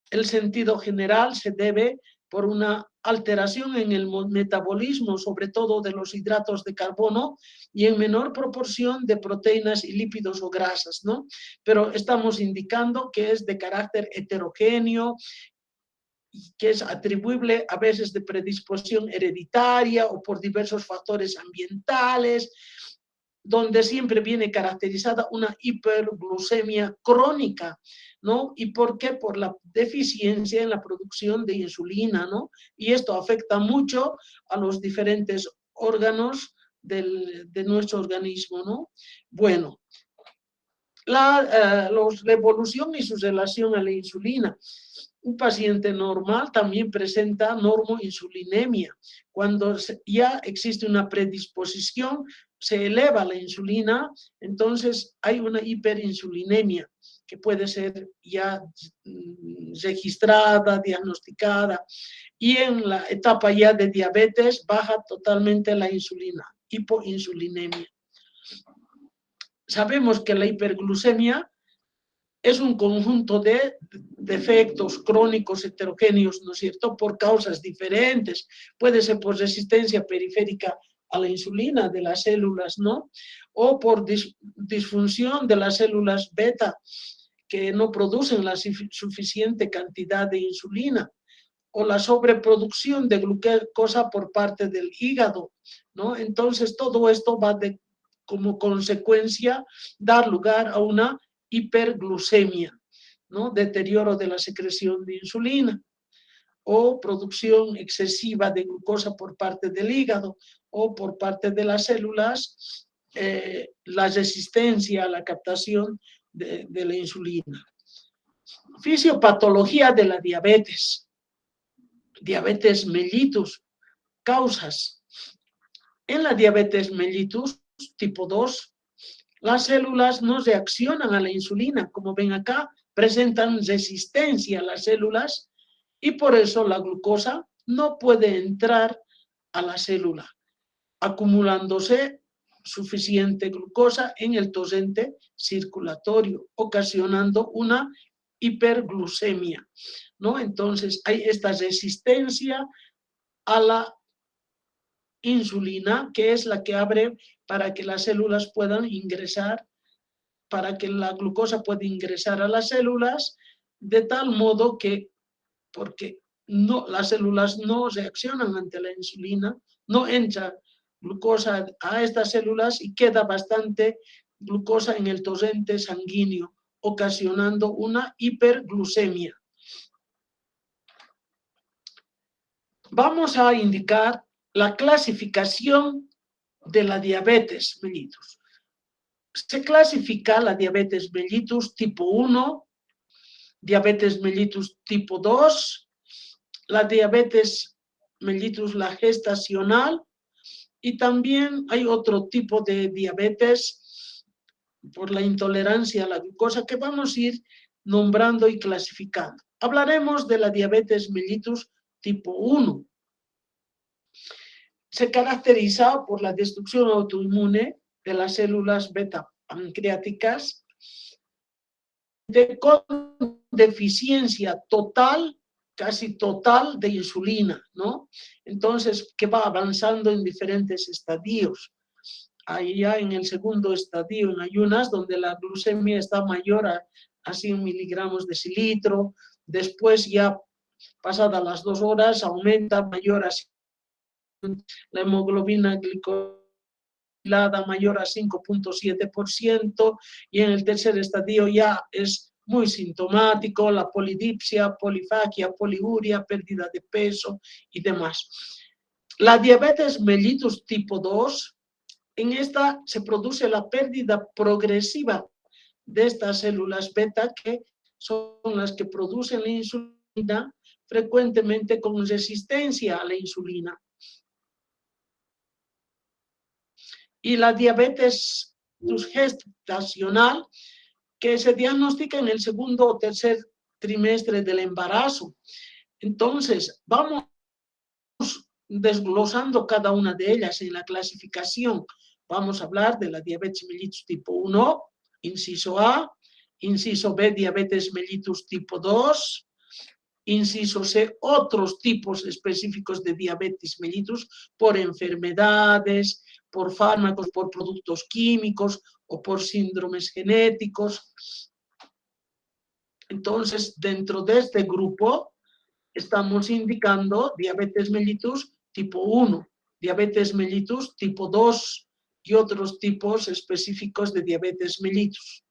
el sentido general se debe por una alteración en el metabolismo, sobre todo de los hidratos de carbono, y en menor proporción de proteínas y lípidos o grasas, ¿no? Pero estamos indicando que es de carácter heterogéneo, que es atribuible a veces de predisposición hereditaria o por diversos factores ambientales, donde siempre viene caracterizada una hiperglucemia crónica, ¿no? ¿Y por qué? Por la deficiencia en la producción de insulina, ¿no? Y esto afecta mucho a los diferentes órganos de nuestro organismo, ¿no? Bueno, la evolución y su relación a la insulina. Un paciente normal también presenta normoinsulinemia. Cuando ya existe una predisposición, se eleva la insulina, entonces hay una hiperinsulinemia que puede ser ya registrada, diagnosticada, y en la etapa ya de diabetes baja totalmente la insulina, hipoinsulinemia. Sabemos que la hiperglucemia es un conjunto de defectos crónicos heterogéneos, ¿no es cierto?, por causas diferentes. Puede ser por resistencia periférica a la insulina de las células, ¿no? O por disfunción de las células beta, que no producen la suficiente cantidad de insulina, o la sobreproducción de glucosa por parte del hígado, ¿no? Entonces, todo esto va como consecuencia dar lugar a una hiperglucemia, ¿no? Deterioro de la secreción de insulina o producción excesiva de glucosa por parte del hígado o por parte de las células, la resistencia a la captación de la insulina. Fisiopatología de la diabetes. Diabetes mellitus, causas. En la diabetes mellitus tipo 2, las células no reaccionan a la insulina, como ven acá, presentan resistencia a las células y por eso la glucosa no puede entrar a la célula, acumulándose suficiente glucosa en el torrente circulatorio, ocasionando una hiperglucemia, ¿no? Entonces hay esta resistencia a la insulina, que es la que abre para que las células puedan ingresar, para que la glucosa pueda ingresar a las células, de tal modo que, porque no, las células no reaccionan ante la insulina, no entra glucosa a estas células y queda bastante glucosa en el torrente sanguíneo, ocasionando una hiperglucemia. Vamos a indicar la clasificación de la diabetes mellitus. Se clasifica la diabetes mellitus tipo 1, diabetes mellitus tipo 2, la diabetes mellitus la gestacional, y también hay otro tipo de diabetes por la intolerancia a la glucosa que vamos a ir nombrando y clasificando. Hablaremos de la diabetes mellitus tipo 1. Se caracteriza por la destrucción autoinmune de las células beta pancreáticas, con deficiencia total, casi total, de insulina, ¿no? Entonces, que va avanzando en diferentes estadios. Ahí ya en el segundo estadio, en ayunas, donde la glucemia está mayor a 100 miligramos de decilitro, después ya pasadas las 2 horas aumenta mayor a la hemoglobina glicosilada mayor a 5.7%, y en el tercer estadio ya es muy sintomático, la polidipsia, polifagia, poliuria, pérdida de peso y demás. La diabetes mellitus tipo 2, en esta se produce la pérdida progresiva de estas células beta, que son las que producen la insulina, frecuentemente con resistencia a la insulina. Y la diabetes gestacional, que se diagnostica en el segundo o tercer trimestre del embarazo. Entonces, vamos desglosando cada una de ellas en la clasificación. Vamos a hablar de la diabetes mellitus tipo 1, inciso A, inciso B, diabetes mellitus tipo 2, Inciso C, otros tipos específicos de diabetes mellitus por enfermedades, por fármacos, por productos químicos o por síndromes genéticos. Entonces, dentro de este grupo, estamos indicando diabetes mellitus tipo 1, diabetes mellitus tipo 2 y otros tipos específicos de diabetes mellitus.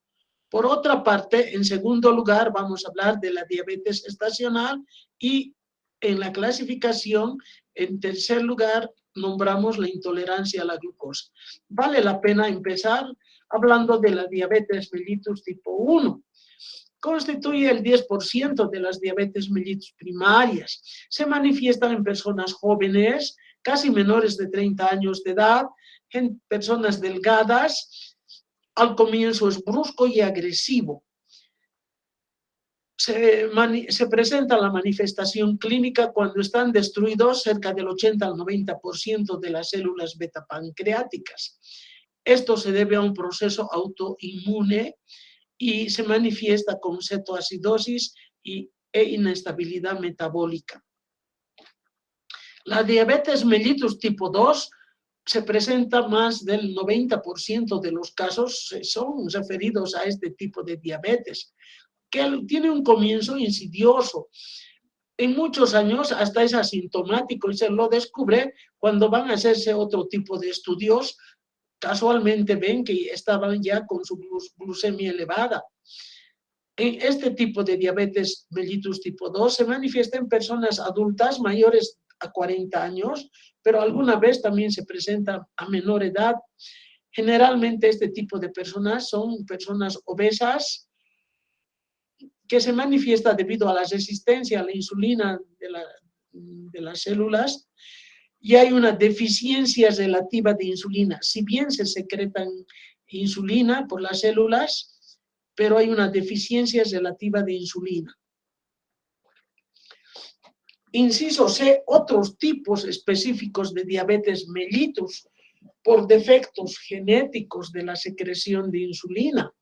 Por otra parte, en segundo lugar, vamos a hablar de la diabetes gestacional y en la clasificación, en tercer lugar, nombramos la intolerancia a la glucosa. Vale la pena empezar hablando de la diabetes mellitus tipo 1. Constituye el 10% de las diabetes mellitus primarias. Se manifiestan en personas jóvenes, casi menores de 30 años de edad, en personas delgadas. Al comienzo es brusco y agresivo. Se presenta la manifestación clínica cuando están destruidos cerca del 80 al 90% de las células beta-pancreáticas. Esto se debe a un proceso autoinmune y se manifiesta con cetoacidosis e inestabilidad metabólica. La diabetes mellitus tipo 2 se presenta más del 90% de los casos son referidos a este tipo de diabetes, que tiene un comienzo insidioso. En muchos años hasta es asintomático y se lo descubre cuando van a hacerse otro tipo de estudios. Casualmente ven que estaban ya con su glucemia elevada. En este tipo de diabetes mellitus tipo 2 se manifiesta en personas adultas mayores a 40 años, pero alguna vez también se presenta a menor edad. Generalmente este tipo de personas son personas obesas que se manifiesta debido a la resistencia a la insulina de las células y hay una deficiencia relativa de insulina. Si bien se secretan insulina por las células, pero hay una deficiencia relativa de insulina. Inciso C, otros tipos específicos de diabetes mellitus por defectos genéticos de la secreción de insulina.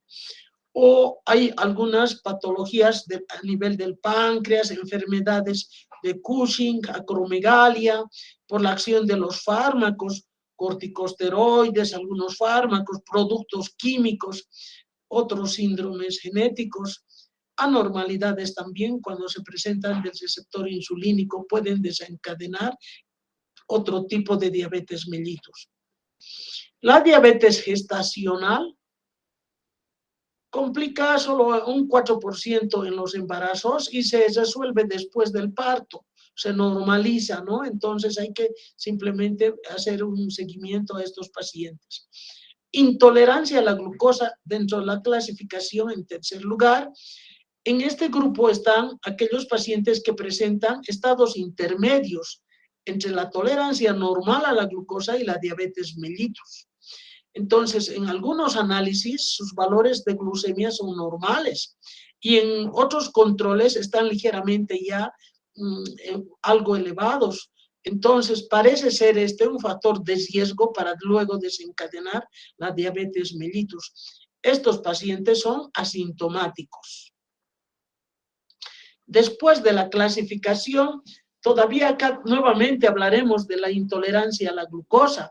O hay algunas patologías a nivel del páncreas, enfermedades de Cushing, acromegalia, por la acción de los fármacos, corticosteroides, algunos fármacos, productos químicos, otros síndromes genéticos, anormalidades también cuando se presentan del receptor insulínico pueden desencadenar otro tipo de diabetes mellitus. La diabetes gestacional complica solo un 4% en los embarazos y se resuelve después del parto, se normaliza, ¿no? Entonces hay que simplemente hacer un seguimiento a estos pacientes. Intolerancia a la glucosa dentro de la clasificación en tercer lugar. En este grupo están aquellos pacientes que presentan estados intermedios entre la tolerancia normal a la glucosa y la diabetes mellitus. Entonces, en algunos análisis, sus valores de glucemia son normales y en otros controles están ligeramente ya algo elevados. Entonces, parece ser este un factor de riesgo para luego desencadenar la diabetes mellitus. Estos pacientes son asintomáticos. Después de la clasificación, todavía acá nuevamente hablaremos de la intolerancia a la glucosa.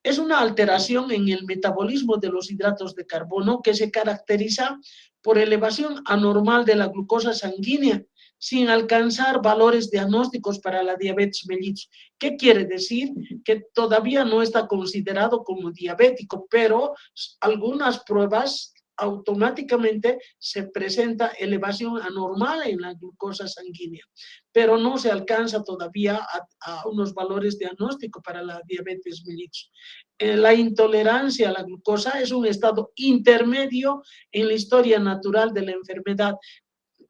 Es una alteración en el metabolismo de los hidratos de carbono que se caracteriza por elevación anormal de la glucosa sanguínea sin alcanzar valores diagnósticos para la diabetes mellitus. ¿Qué quiere decir? Que todavía no está considerado como diabético, pero algunas pruebas automáticamente se presenta elevación anormal en la glucosa sanguínea, pero no se alcanza todavía a unos valores diagnósticos para la diabetes mellitus. La intolerancia a la glucosa es un estado intermedio en la historia natural de la enfermedad.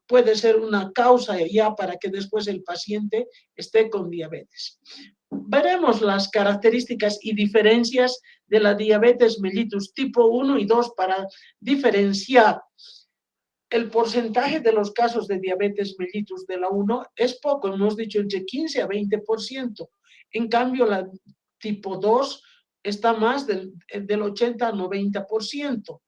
Puede ser una causa ya para que después el paciente esté con diabetes. Veremos las características y diferencias de la diabetes mellitus tipo 1 y 2 para diferenciar. El porcentaje de los casos de diabetes mellitus de la 1 es poco, hemos dicho entre 15 a 20%. En cambio, la tipo 2 está más del 80 a 90%.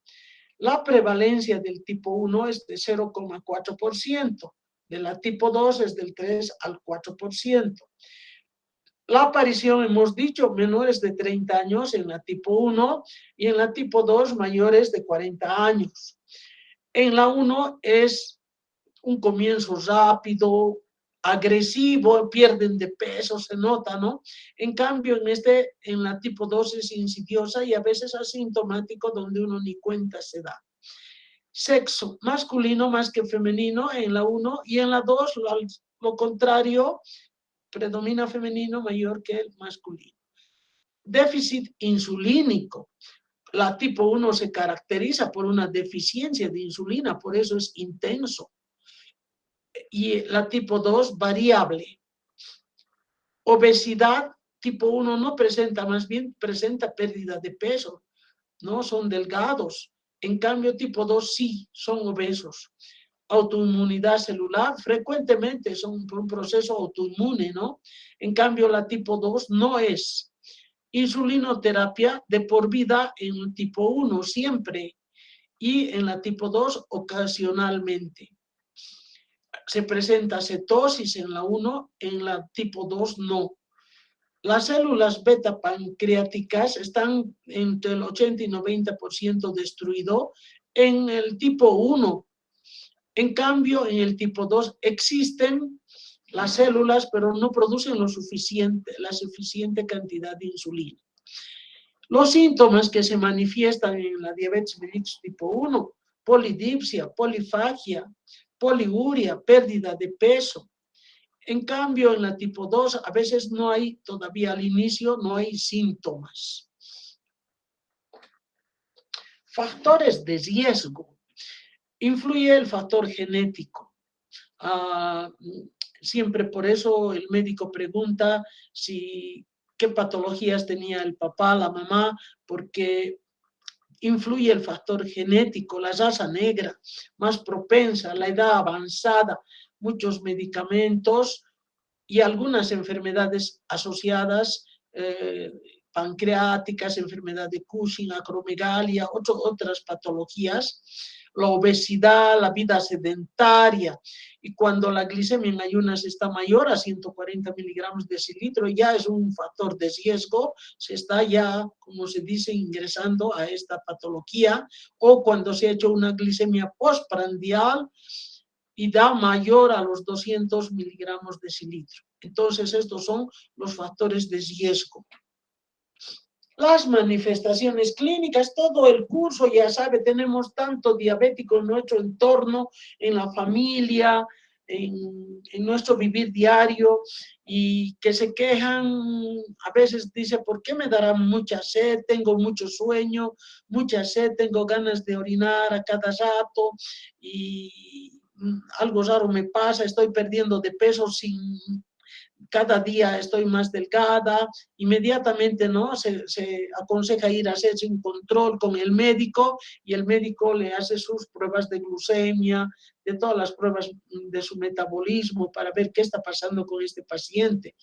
La prevalencia del tipo 1 es de 0,4%, De la tipo 2 es del 3 al 4%. La aparición, hemos dicho, menores de 30 años en la tipo 1 y en la tipo 2 mayores de 40 años. En la 1 es un comienzo rápido, agresivo, pierden de peso, se nota, ¿no? En cambio, en la tipo 2 es insidiosa y a veces asintomático, donde uno ni cuenta se da. Sexo masculino más que femenino en la 1 y en la 2 lo contrario, predomina femenino mayor que el masculino. Déficit insulínico. La tipo 1 se caracteriza por una deficiencia de insulina, por eso es intenso. Y la tipo 2 variable. Obesidad tipo 1 no presenta, más bien presenta pérdida de peso, no son delgados. En cambio, tipo 2 sí, son obesos. Autoinmunidad celular, frecuentemente son un proceso autoinmune, ¿no? En cambio, la tipo 2 no es. Insulinoterapia de por vida en el tipo 1 siempre y en la tipo 2 ocasionalmente. Se presenta cetosis en la 1, en la tipo 2 no. Las células beta pancreáticas están entre el 80 y 90% destruido en el tipo 1. En cambio, en el tipo 2 existen las células, pero no producen la suficiente cantidad de insulina. Los síntomas que se manifiestan en la diabetes mellitus tipo 1, polidipsia, polifagia, poliuria, pérdida de peso. En cambio, en la tipo 2, a veces no hay, todavía al inicio, no hay síntomas. Factores de riesgo. Influye el factor genético. Siempre por eso el médico pregunta qué patologías tenía el papá, la mamá, porque influye el factor genético, la raza negra, más propensa, la edad avanzada, muchos medicamentos y algunas enfermedades asociadas, pancreáticas, enfermedad de Cushing, acromegalia, otras patologías, la obesidad, la vida sedentaria, y cuando la glicemia en ayunas está mayor a 140 miligramos de decilitro, ya es un factor de riesgo, se está ya, como se dice, ingresando a esta patología, o cuando se ha hecho una glicemia postprandial y da mayor a los 200 miligramos de decilitro. Entonces, estos son los factores de riesgo. Las manifestaciones clínicas, todo el curso, ya sabe, tenemos tanto diabético en nuestro entorno, en la familia, en nuestro vivir diario, y que se quejan, a veces dice, ¿por qué me dará mucha sed? Tengo mucho sueño, mucha sed, tengo ganas de orinar a cada rato, y algo raro me pasa, estoy perdiendo de peso cada día estoy más delgada, inmediatamente, ¿no? Se aconseja ir a hacerse un control con el médico y el médico le hace sus pruebas de glucemia, de todas las pruebas de su metabolismo para ver qué está pasando con este paciente.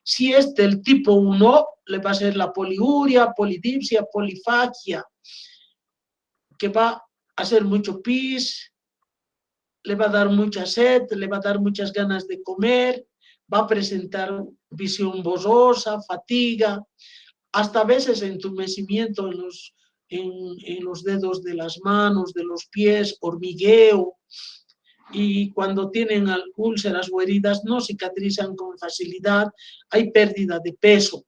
Si es del tipo 1, le va a hacer la poliuria, polidipsia, polifagia, que va a hacer mucho pis, le va a dar mucha sed, le va a dar muchas ganas de comer, va a presentar visión borrosa, fatiga, hasta a veces entumecimiento en los dedos de las manos, de los pies, hormigueo, y cuando tienen úlceras o heridas no cicatrizan con facilidad, hay pérdida de peso.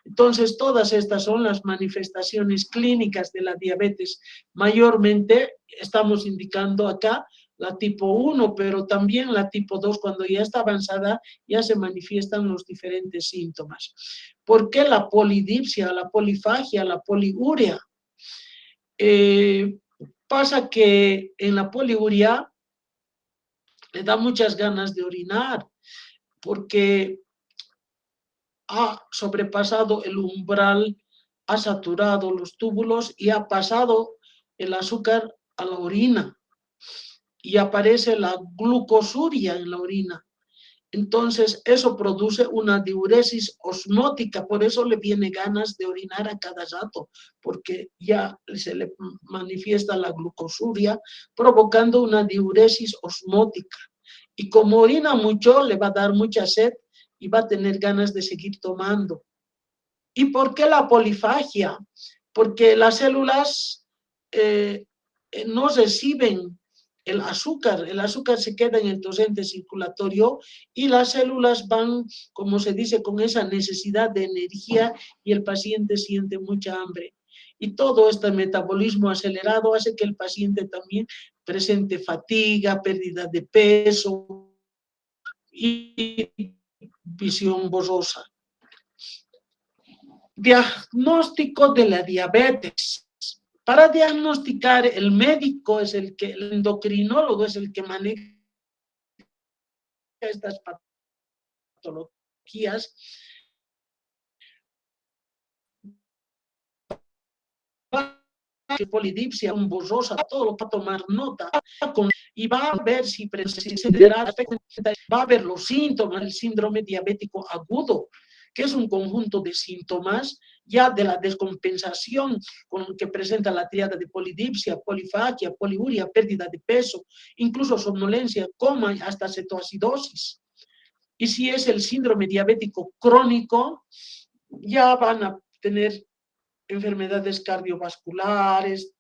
Entonces, todas estas son las manifestaciones clínicas de la diabetes. Mayormente estamos indicando acá la tipo 1, pero también la tipo 2, cuando ya está avanzada, ya se manifiestan los diferentes síntomas. ¿Por qué la polidipsia, la polifagia, la poliuria? Pasa que en la poliuria le da muchas ganas de orinar, porque ha sobrepasado el umbral, ha saturado los túbulos y ha pasado el azúcar a la orina y aparece la glucosuria en la orina. Entonces, eso produce una diuresis osmótica, por eso le viene ganas de orinar a cada rato, porque ya se le manifiesta la glucosuria, provocando una diuresis osmótica. Y como orina mucho, le va a dar mucha sed y va a tener ganas de seguir tomando. ¿Y por qué la polifagia? Porque las células no reciben el azúcar se queda en el torrente circulatorio y las células van, como se dice, con esa necesidad de energía y el paciente siente mucha hambre. Y todo este metabolismo acelerado hace que el paciente también presente fatiga, pérdida de peso y visión borrosa. Diagnóstico de la diabetes. Para diagnosticar, el médico es el endocrinólogo es el que maneja estas patologías. Polidipsia, borrosa, todo lo va a tomar nota y va a ver si va a ver los síntomas del síndrome diabético agudo, que es un conjunto de síntomas ya de la descompensación con que presenta la triada de polidipsia, polifagia, poliuria, pérdida de peso, incluso somnolencia, coma, hasta cetoacidosis. Y si es el síndrome diabético crónico, ya van a tener enfermedades cardiovasculares,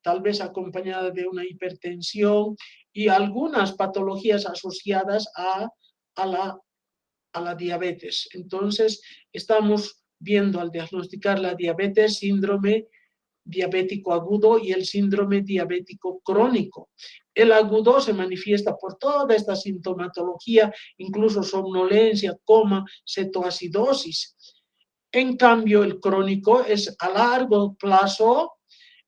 tal vez acompañada de una hipertensión y algunas patologías asociadas a la diabetes. Entonces, estamos viendo al diagnosticar la diabetes, síndrome diabético agudo y el síndrome diabético crónico. El agudo se manifiesta por toda esta sintomatología, incluso somnolencia, coma, cetoacidosis. En cambio, el crónico es a largo plazo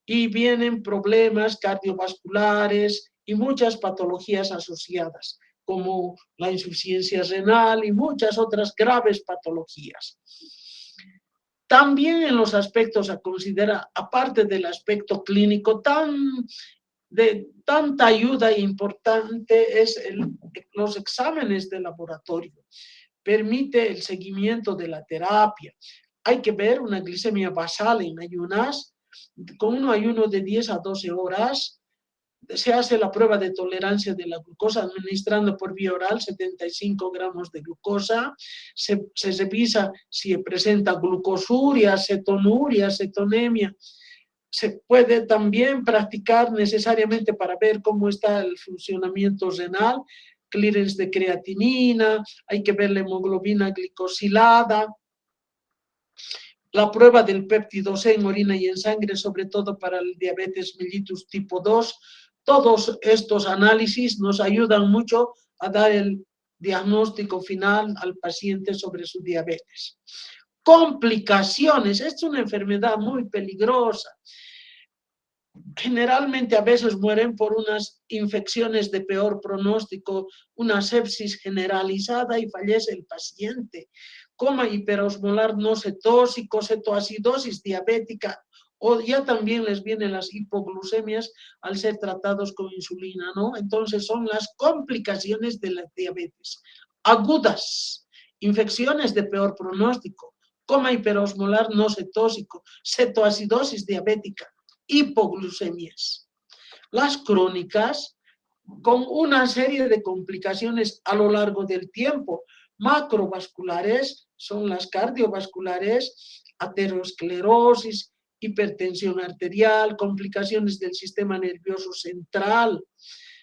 y vienen problemas cardiovasculares y muchas patologías asociadas, como la insuficiencia renal y muchas otras graves patologías. También en los aspectos a considerar, aparte del aspecto clínico, de tanta ayuda e importante es los exámenes de laboratorio. Permite el seguimiento de la terapia. Hay que ver una glicemia basal en ayunas, con un ayuno de 10 a 12 horas, se hace la prueba de tolerancia de la glucosa administrando por vía oral 75 gramos de glucosa, se revisa si presenta glucosuria, cetonuria, cetonemia. Se puede también practicar necesariamente para ver cómo está el funcionamiento renal, clearance de creatinina, hay que ver la hemoglobina glicosilada, la prueba del péptido C en orina y en sangre, sobre todo para el diabetes mellitus tipo 2. Todos estos análisis nos ayudan mucho a dar el diagnóstico final al paciente sobre su diabetes. Complicaciones, es una enfermedad muy peligrosa. Generalmente a veces mueren por unas infecciones de peor pronóstico, una sepsis generalizada y fallece el paciente. Coma hiperosmolar no cetósico, cetoacidosis diabética, o ya también les vienen las hipoglucemias al ser tratados con insulina, ¿no? Entonces son las complicaciones de la diabetes. Agudas, infecciones de peor pronóstico, coma hiperosmolar no cetósico, cetoacidosis diabética, hipoglucemias. Las crónicas, con una serie de complicaciones a lo largo del tiempo. Macrovasculares son las cardiovasculares, aterosclerosis, hipertensión arterial, complicaciones del sistema nervioso central.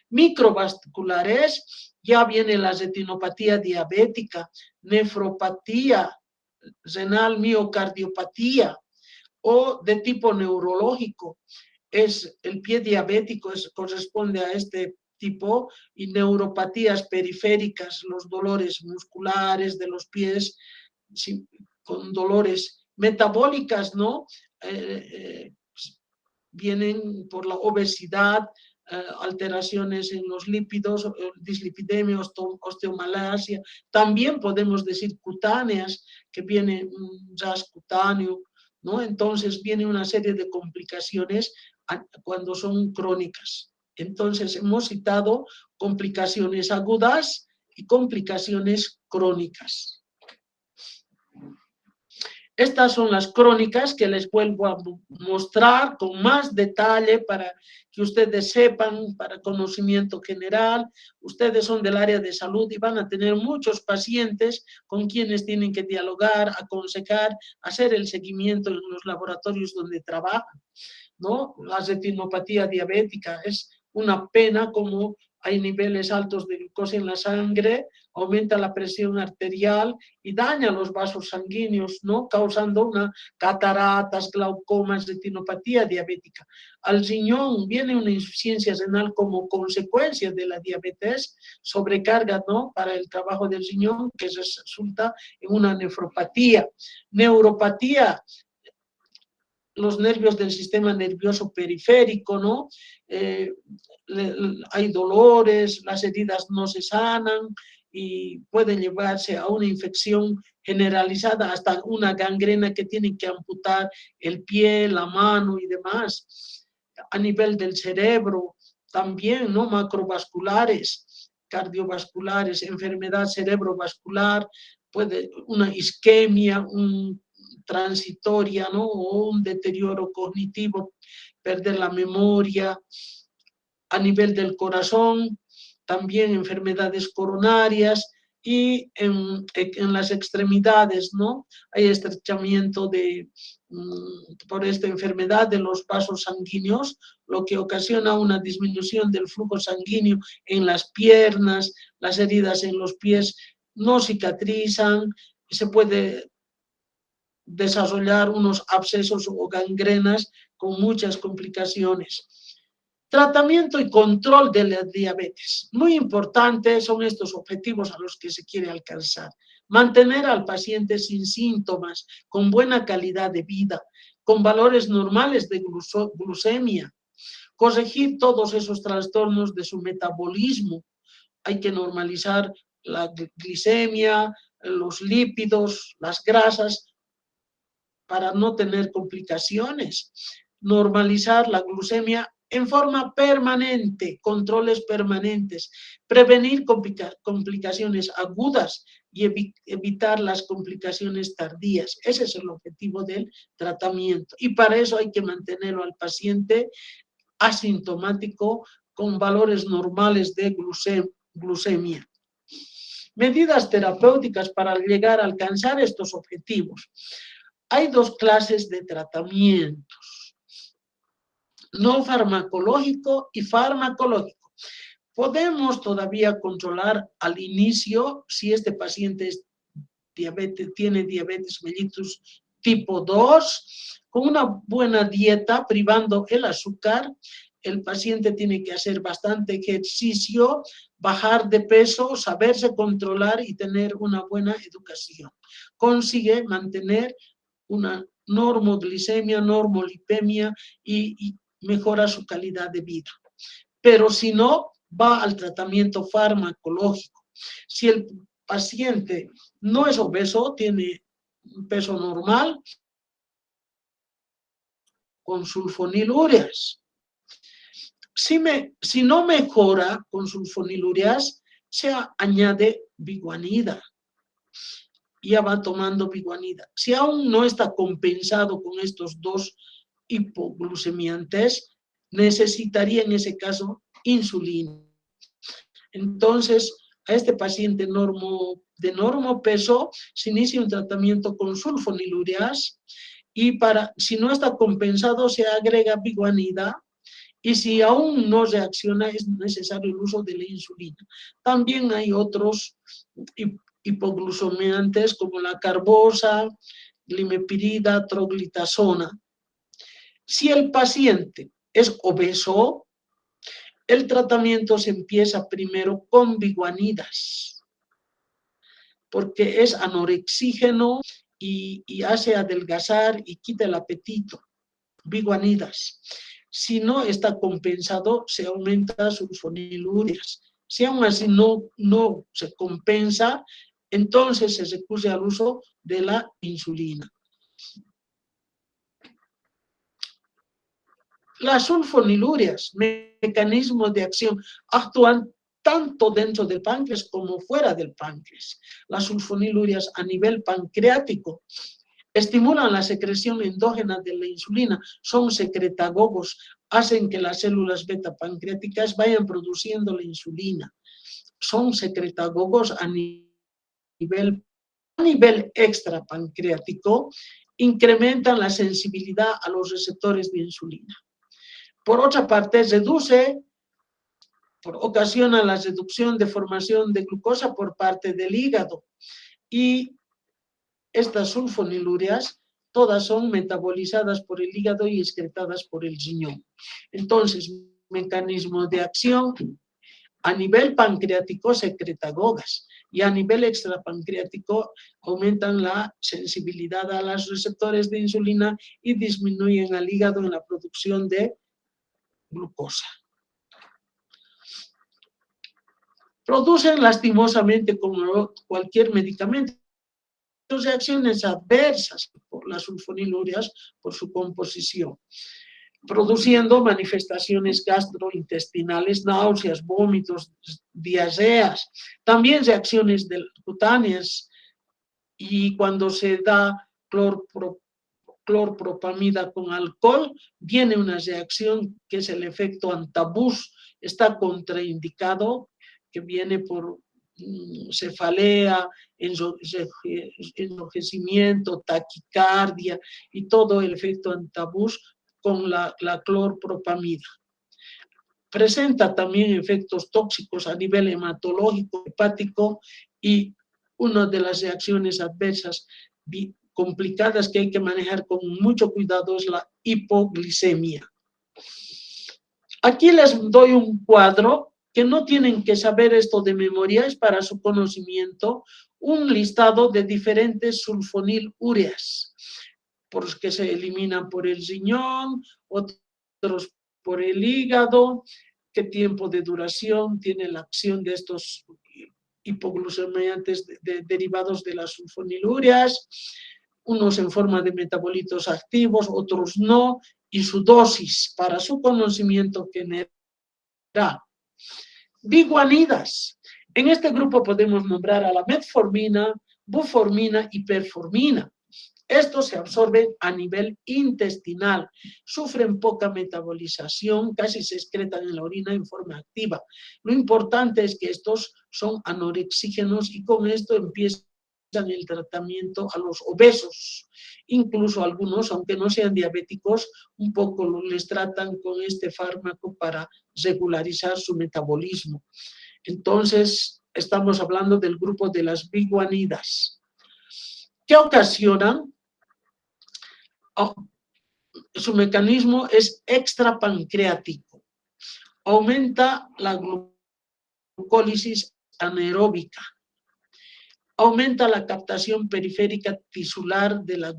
Microvasculares, ya viene la retinopatía diabética, nefropatía renal, miocardiopatía, o de tipo neurológico. Es el pie diabético, corresponde a este tipo, y neuropatías periféricas, los dolores musculares de los pies, con dolores metabólicas, ¿no? Vienen por la obesidad, alteraciones en los lípidos, dislipidemia, osteomalacia. También podemos decir cutáneas, que viene un ras cutáneo, ¿no? Entonces viene una serie de complicaciones cuando son crónicas. Entonces hemos citado complicaciones agudas y complicaciones crónicas. Estas son las crónicas que les vuelvo a mostrar con más detalle para que ustedes sepan, para conocimiento general. Ustedes son del área de salud y van a tener muchos pacientes con quienes tienen que dialogar, aconsejar, hacer el seguimiento en los laboratorios donde trabajan, ¿no? La retinopatía diabética es una pena como hay niveles altos de glucosa en la sangre, aumenta la presión arterial y daña los vasos sanguíneos, ¿no? Causando una cataratas, glaucomas, retinopatía diabética. Al riñón viene una insuficiencia renal como consecuencia de la diabetes, sobrecarga, ¿no? Para el trabajo del riñón, que resulta en una nefropatía. Neuropatía, los nervios del sistema nervioso periférico, ¿no? Hay dolores, las heridas no se sanan y pueden llevarse a una infección generalizada, hasta una gangrena que tienen que amputar el pie, la mano y demás. A nivel del cerebro, también, ¿no? Macrovasculares, cardiovasculares, enfermedad cerebrovascular, puede una isquemia, un transitoria, ¿no? O un deterioro cognitivo, perder la memoria. A nivel del corazón, también enfermedades coronarias y en las extremidades, ¿no? Hay estrechamiento por esta enfermedad de los vasos sanguíneos, lo que ocasiona una disminución del flujo sanguíneo en las piernas, las heridas en los pies no cicatrizan, se puede desarrollar unos abscesos o gangrenas con muchas complicaciones. Tratamiento y control de la diabetes. Muy importante son estos objetivos a los que se quiere alcanzar. Mantener al paciente sin síntomas, con buena calidad de vida, con valores normales de glucemia. Corregir todos esos trastornos de su metabolismo. Hay que normalizar la glicemia, los lípidos, las grasas, para no tener complicaciones. Normalizar la glucemia en forma permanente, controles permanentes, prevenir complicaciones agudas y evitar las complicaciones tardías. Ese es el objetivo del tratamiento. Y para eso hay que mantenerlo al paciente asintomático con valores normales de glucemia. Medidas terapéuticas para llegar a alcanzar estos objetivos. Hay dos clases de tratamientos, no farmacológico y farmacológico. Podemos todavía controlar al inicio si este paciente tiene diabetes mellitus tipo 2, con una buena dieta, privando el azúcar. El paciente tiene que hacer bastante ejercicio, bajar de peso, saberse controlar y tener una buena educación. Consigue mantener una normoglicemia, normolipemia y mejora su calidad de vida. Pero si no, va al tratamiento farmacológico. Si el paciente no es obeso, tiene un peso normal, con sulfonilúreas. Si no mejora con sulfonilúreas, se añade biguanida. Ya va tomando biguanida. Si aún no está compensado con estos dos hipoglucemiantes, necesitaría en ese caso insulina. Entonces, a este paciente de normo peso se inicia un tratamiento con sulfonilúreas y si no está compensado se agrega biguanida, y si aún no reacciona es necesario el uso de la insulina. También hay otros hipoglucemiantes como la carbosa, limepirida, troglitazona. Si el paciente es obeso, el tratamiento se empieza primero con biguanidas, porque es anorexígeno y hace adelgazar y quita el apetito. Biguanidas. Si no está compensado, se aumenta sulfonilúreas. Si aún así no se compensa, entonces se recurre al uso de la insulina. Las sulfonilúreas, mecanismos de acción, actúan tanto dentro del páncreas como fuera del páncreas. Las sulfonilúreas a nivel pancreático estimulan la secreción endógena de la insulina, son secretagogos, hacen que las células beta pancreáticas vayan produciendo la insulina. Son secretagogos a nivel extrapancreático, incrementan la sensibilidad a los receptores de insulina. Por otra parte, ocasiona la reducción de formación de glucosa por parte del hígado. Y estas sulfonilúreas todas son metabolizadas por el hígado y excretadas por el riñón. Entonces, mecanismo de acción: a nivel pancreático, secretagogas, y a nivel extrapancreático aumentan la sensibilidad a los receptores de insulina y disminuyen al hígado en la producción de glucosa. Producen lastimosamente, como cualquier medicamento, reacciones adversas por las sulfonilúreas por su composición, produciendo manifestaciones gastrointestinales, náuseas, vómitos, diarreas, también reacciones cutáneas, y cuando se da clorpropamida con alcohol, viene una reacción que es el efecto antabús, está contraindicado, que viene por cefalea, enrojecimiento, taquicardia y todo el efecto antabús con la clorpropamida. Presenta también efectos tóxicos a nivel hematológico, hepático, y una de las reacciones adversas complicadas que hay que manejar con mucho cuidado es la hipoglicemia. Aquí les doy un cuadro que no tienen que saber esto de memoria, es para su conocimiento, un listado de diferentes sulfonilúreas, por que se eliminan por el riñón, otros por el hígado, qué tiempo de duración tiene la acción de estos hipoglucemiantes derivados de las sulfonilúreas, unos en forma de metabolitos activos, otros no, y su dosis para su conocimiento general. Biguanidas. En este grupo podemos nombrar a la metformina, buformina y performina. Estos se absorben a nivel intestinal, sufren poca metabolización, casi se excretan en la orina en forma activa. Lo importante es que estos son anorexígenos y con esto empiezan el tratamiento a los obesos. Incluso algunos, aunque no sean diabéticos, un poco les tratan con este fármaco para regularizar su metabolismo. Entonces, estamos hablando del grupo de las biguanidas. ¿Qué ocasionan? Su mecanismo es extrapancreático. Aumenta la glucólisis anaeróbica. Aumenta la captación periférica tisular de la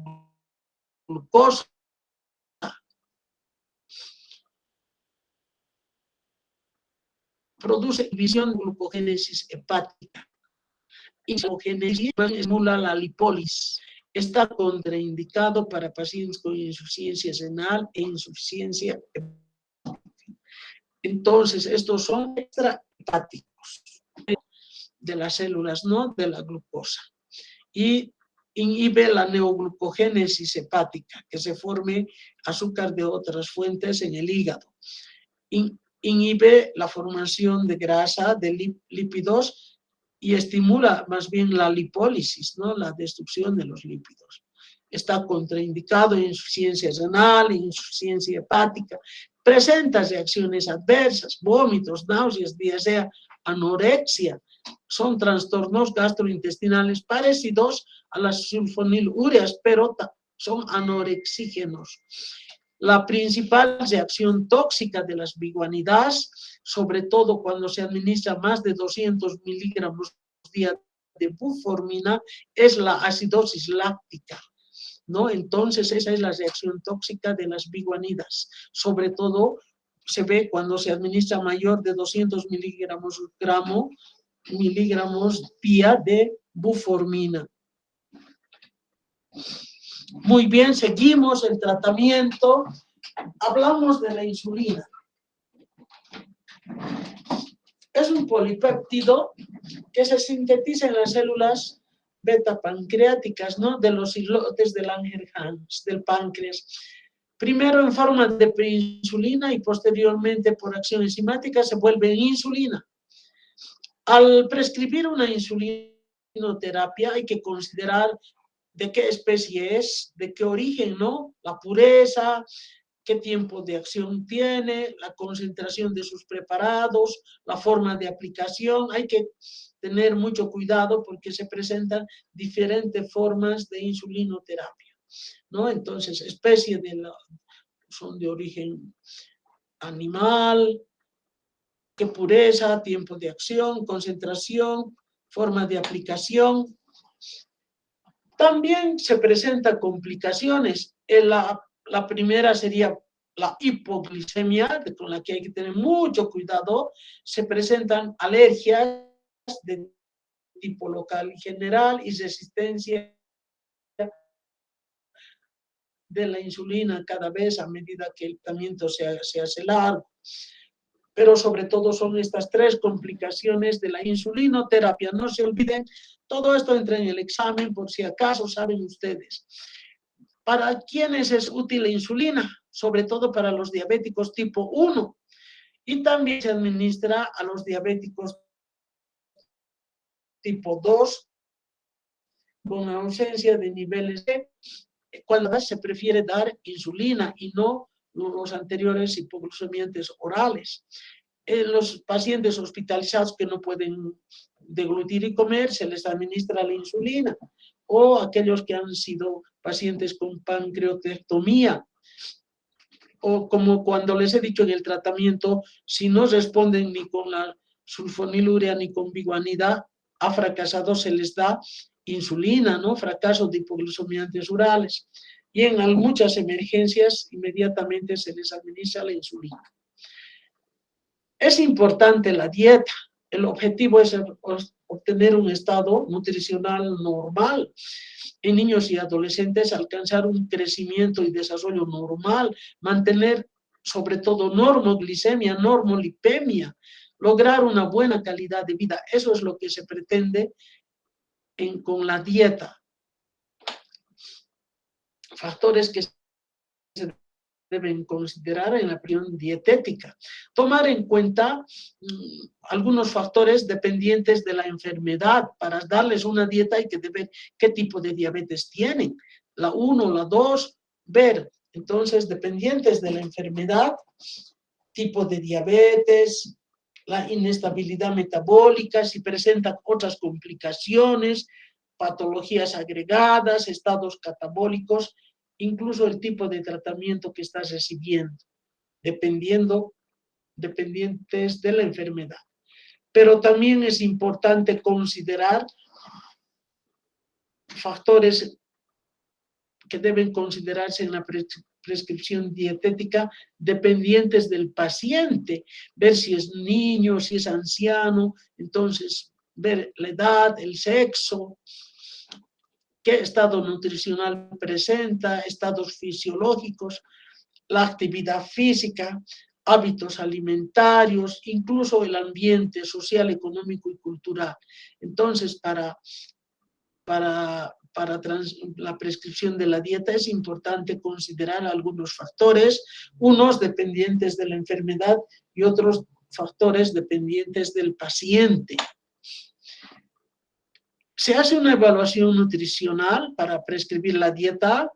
glucosa. Produce inhibición de glucogénesis hepática. Insulogénesis estimula la lipólisis. Está contraindicado para pacientes con insuficiencia renal e insuficiencia hepática. Entonces, estos son extrahepáticos de las células, ¿no?, de la glucosa. Y inhibe la neoglucogénesis hepática, que se forme azúcar de otras fuentes en el hígado. Inhibe la formación de grasa, de lípidos, y estimula más bien la lipólisis, ¿no?, la destrucción de los lípidos. Está contraindicado en insuficiencia renal, insuficiencia hepática. Presenta reacciones adversas, vómitos, náuseas, diarrea, anorexia. Son trastornos gastrointestinales parecidos a las sulfonilúreas, pero son anorexígenos. La principal reacción tóxica de las biguanidas, sobre todo cuando se administra más de 200 miligramos día de buformina, es la acidosis láctica, ¿no? Entonces, esa es la reacción tóxica de las biguanidas. Sobre todo, se ve cuando se administra mayor de 200 miligramos día de buformina. Muy bien, seguimos el tratamiento. Hablamos de la insulina. Es un polipéptido que se sintetiza en las células beta pancreáticas, ¿no? De los islotes de Langerhans, del páncreas. Primero en forma de preinsulina y posteriormente por acción enzimática se vuelve en insulina. Al prescribir una insulinoterapia hay que considerar de qué especie es, de qué origen, ¿no? La pureza, qué tiempo de acción tiene, la concentración de sus preparados, la forma de aplicación. Hay que tener mucho cuidado porque se presentan diferentes formas de insulinoterapia, ¿no? Entonces, son de origen animal, qué pureza, tiempo de acción, concentración, forma de aplicación. También se presentan complicaciones. La primera sería la hipoglicemia, con la que hay que tener mucho cuidado. Se presentan alergias de tipo local y general y resistencia de la insulina cada vez a medida que el tratamiento se hace largo. Pero sobre todo son estas tres complicaciones de la insulinoterapia. No se olviden, todo esto entra en el examen por si acaso saben ustedes. ¿Para quiénes es útil la insulina? Sobre todo para los diabéticos tipo 1. Y también se administra a los diabéticos tipo 2 con ausencia de niveles de... Cuando se prefiere dar insulina y no los anteriores hipoglucemiantes orales. En los pacientes hospitalizados que no pueden deglutir y comer, se les administra la insulina. O aquellos que han sido pacientes con pancreatectomía. O como cuando les he dicho en el tratamiento, si no responden ni con la sulfonilurea ni con biguanida, ha fracasado, se les da insulina, ¿no? Fracaso de hipoglucemiantes orales. Y en muchas emergencias, inmediatamente se les administra la insulina. Es importante la dieta. El objetivo es obtener un estado nutricional normal. En niños y adolescentes, alcanzar un crecimiento y desarrollo normal, mantener sobre todo normoglicemia, normolipemia, lograr una buena calidad de vida. Eso es lo que se pretende con la dieta. Factores que se deben considerar en la presión dietética. Tomar en cuenta algunos factores dependientes de la enfermedad. Para darles una dieta hay que ver qué tipo de diabetes tienen. La 1, la 2, ver. Entonces, dependientes de la enfermedad, tipo de diabetes, la inestabilidad metabólica, si presentan otras complicaciones, patologías agregadas, estados catabólicos, incluso el tipo de tratamiento que estás recibiendo, dependientes de la enfermedad. Pero también es importante considerar factores que deben considerarse en la prescripción dietética dependientes del paciente, ver si es niño, si es anciano, entonces ver la edad, el sexo, qué estado nutricional presenta, estados fisiológicos, la actividad física, hábitos alimentarios, incluso el ambiente social, económico y cultural. Entonces, para la prescripción de la dieta es importante considerar algunos factores, unos dependientes de la enfermedad y otros factores dependientes del paciente. Se hace una evaluación nutricional para prescribir la dieta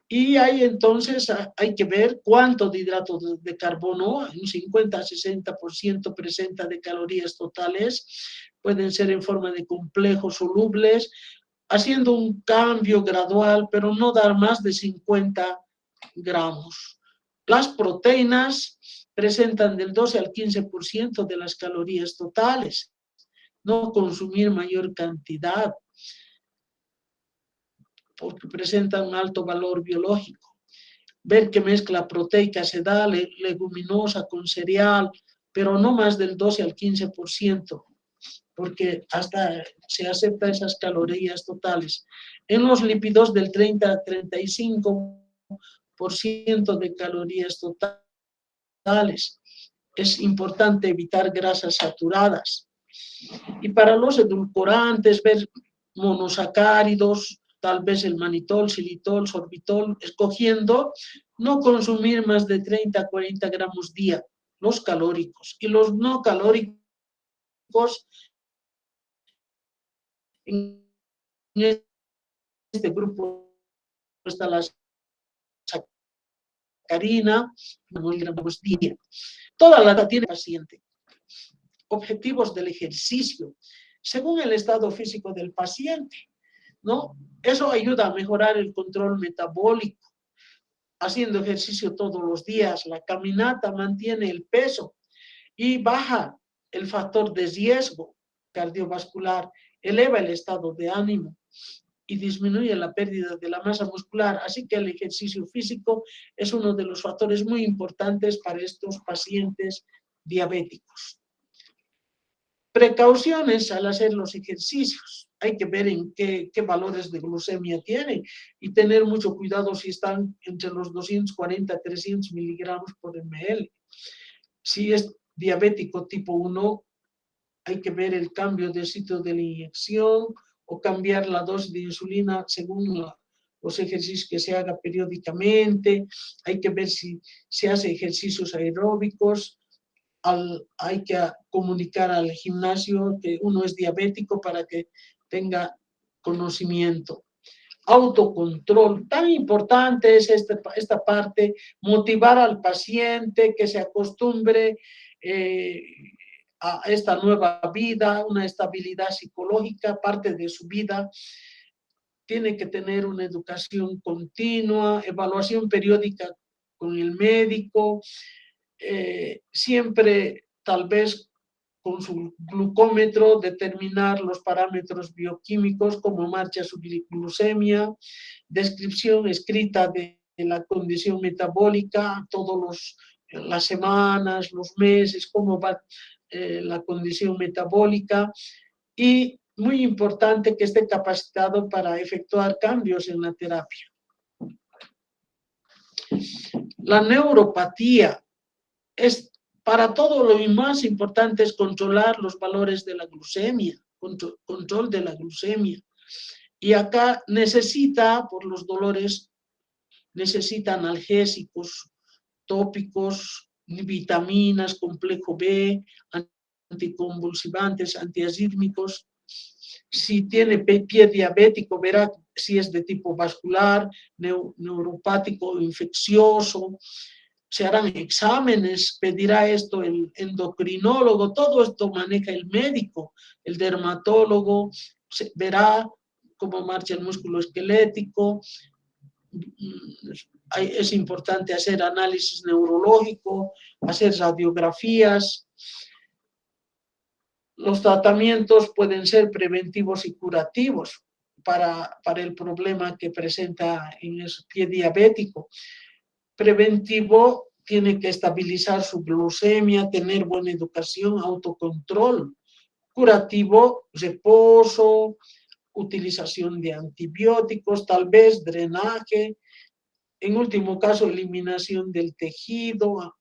y ahí entonces hay que ver cuánto de hidrato de carbono, un 50-60% presenta de calorías totales, pueden ser en forma de complejos solubles, haciendo un cambio gradual, pero no dar más de 50 gramos. Las proteínas presentan del 12 al 15% de las calorías totales. No consumir mayor cantidad, porque presentan un alto valor biológico. Ver qué mezcla proteica se da, leguminosa con cereal, pero no más del 12 al 15%. Porque hasta se aceptan esas calorías totales. En los lípidos del 30 a 35% de calorías totales. Es importante evitar grasas saturadas. Y para los edulcorantes, ver monosacáridos, tal vez el manitol, xilitol, sorbitol, escogiendo no consumir más de 30 a 40 gramos día, los calóricos. Y los no calóricos, en este grupo está la sacarina, gramos día. Toda la tiene paciente. Objetivos del ejercicio, según el estado físico del paciente, ¿no? Eso ayuda a mejorar el control metabólico. Haciendo ejercicio todos los días, la caminata mantiene el peso y baja el factor de riesgo cardiovascular, eleva el estado de ánimo y disminuye la pérdida de la masa muscular. Así que el ejercicio físico es uno de los factores muy importantes para estos pacientes diabéticos. Precauciones al hacer los ejercicios. Hay que ver en qué valores de glucemia tienen y tener mucho cuidado si están entre los 240 a 300 miligramos por ml. Si es diabético tipo 1, hay que ver el cambio de sitio de la inyección o cambiar la dosis de insulina según los ejercicios que se haga periódicamente. Hay que ver si se hace ejercicios aeróbicos. Hay que comunicar al gimnasio que uno es diabético para que tenga conocimiento. Autocontrol, tan importante es esta parte, motivar al paciente que se acostumbre a esta nueva vida, una estabilidad psicológica, parte de su vida. Tiene que tener una educación continua, evaluación periódica con el médico, siempre tal vez con su glucómetro determinar los parámetros bioquímicos como marcha su glucemia, descripción escrita de la condición metabólica, todas las semanas, los meses, cómo va la condición metabólica y muy importante que esté capacitado para efectuar cambios en la terapia. La neuropatía es para todo lo más importante es controlar los valores de la glucemia, control de la glucemia. Y acá necesita, por los dolores, necesita analgésicos, tópicos, vitaminas, complejo B, anticonvulsivantes, antiarrítmicos. Si tiene pie diabético, verá si es de tipo vascular, neuropático o infeccioso. Se harán exámenes, pedirá esto el endocrinólogo, todo esto maneja el médico, el dermatólogo, verá cómo marcha el músculo esquelético. Es importante hacer análisis neurológico, hacer radiografías. Los tratamientos pueden ser preventivos y curativos para el problema que presenta en el pie diabético. Preventivo tiene que estabilizar su glucemia, tener buena educación, autocontrol. Curativo, reposo, utilización de antibióticos, tal vez drenaje. En último caso, eliminación del tejido,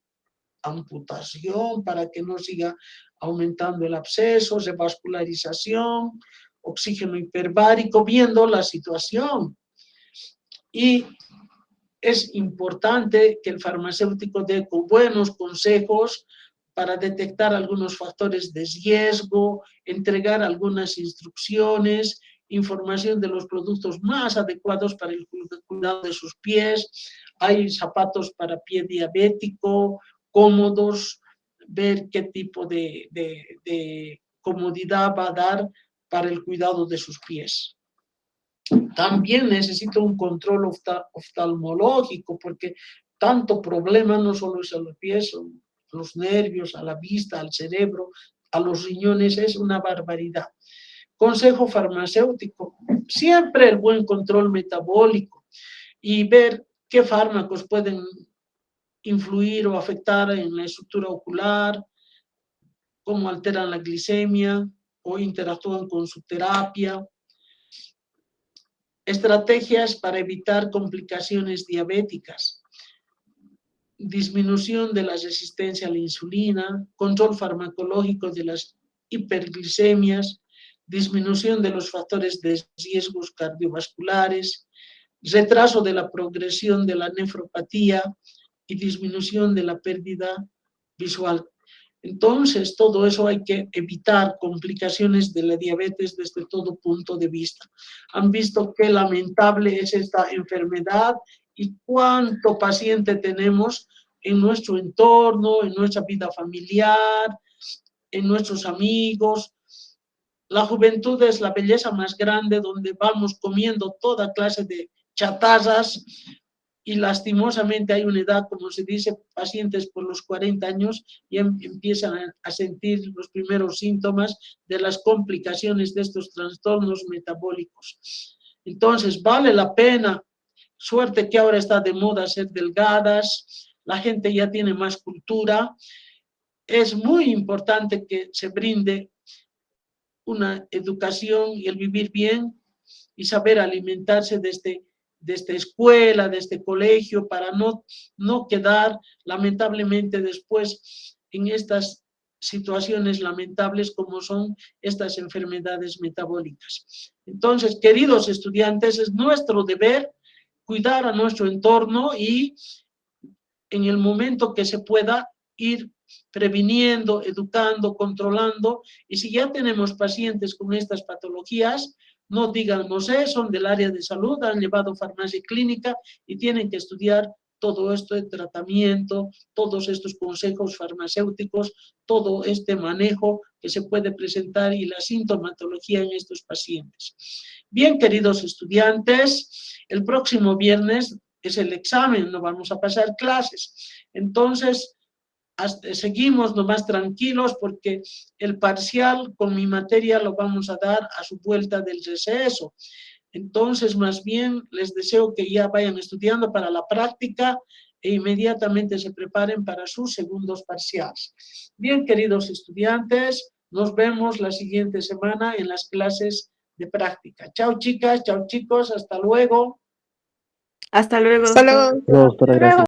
amputación para que no siga aumentando el absceso, revascularización, oxígeno hiperbárico, viendo la situación. Y es importante que el farmacéutico dé con buenos consejos para detectar algunos factores de riesgo, entregar algunas instrucciones, información de los productos más adecuados para el cuidado de sus pies. Hay zapatos para pie diabético, cómodos, ver qué tipo de comodidad va a dar para el cuidado de sus pies. También necesita un control oftalmológico, porque tanto problema no solo es a los pies, son los nervios, a la vista, al cerebro, a los riñones, es una barbaridad. Consejo farmacéutico, siempre el buen control metabólico y ver qué fármacos pueden influir o afectar en la estructura ocular, cómo alteran la glicemia o interactúan con su terapia. Estrategias para evitar complicaciones diabéticas, disminución de la resistencia a la insulina, control farmacológico de las hiperglicemias, disminución de los factores de riesgos cardiovasculares, retraso de la progresión de la nefropatía y disminución de la pérdida visual. Entonces, todo eso hay que evitar complicaciones de la diabetes desde todo punto de vista. Han visto qué lamentable es esta enfermedad y cuánto paciente tenemos en nuestro entorno, en nuestra vida familiar, en nuestros amigos. La juventud es la belleza más grande, donde vamos comiendo toda clase de chatarras y lastimosamente hay una edad, como se dice, pacientes por los 40 años y empiezan a sentir los primeros síntomas de las complicaciones de estos trastornos metabólicos. Entonces, vale la pena. Suerte que ahora está de moda ser delgadas, la gente ya tiene más cultura. Es muy importante que se brinde una educación y el vivir bien y saber alimentarse desde escuela, desde colegio, para no quedar lamentablemente después en estas situaciones lamentables como son estas enfermedades metabólicas. Entonces, queridos estudiantes, es nuestro deber cuidar a nuestro entorno y en el momento que se pueda ir previniendo, educando, controlando, y si ya tenemos pacientes con estas patologías, no digan, no sé, son del área de salud, han llevado farmacia clínica y tienen que estudiar todo esto de tratamiento, todos estos consejos farmacéuticos, todo este manejo que se puede presentar y la sintomatología en estos pacientes. Bien, queridos estudiantes, el próximo viernes es el examen, no vamos a pasar clases. Entonces, seguimos nomás tranquilos porque el parcial con mi materia lo vamos a dar a su vuelta del receso. Entonces, más bien, les deseo que ya vayan estudiando para la práctica e inmediatamente se preparen para sus segundos parciales. Bien, queridos estudiantes, nos vemos la siguiente semana en las clases de práctica. Chao, chicas, chao, chicos, hasta luego. Hasta luego, Hasta doctor. luego. No, doctora, gracias.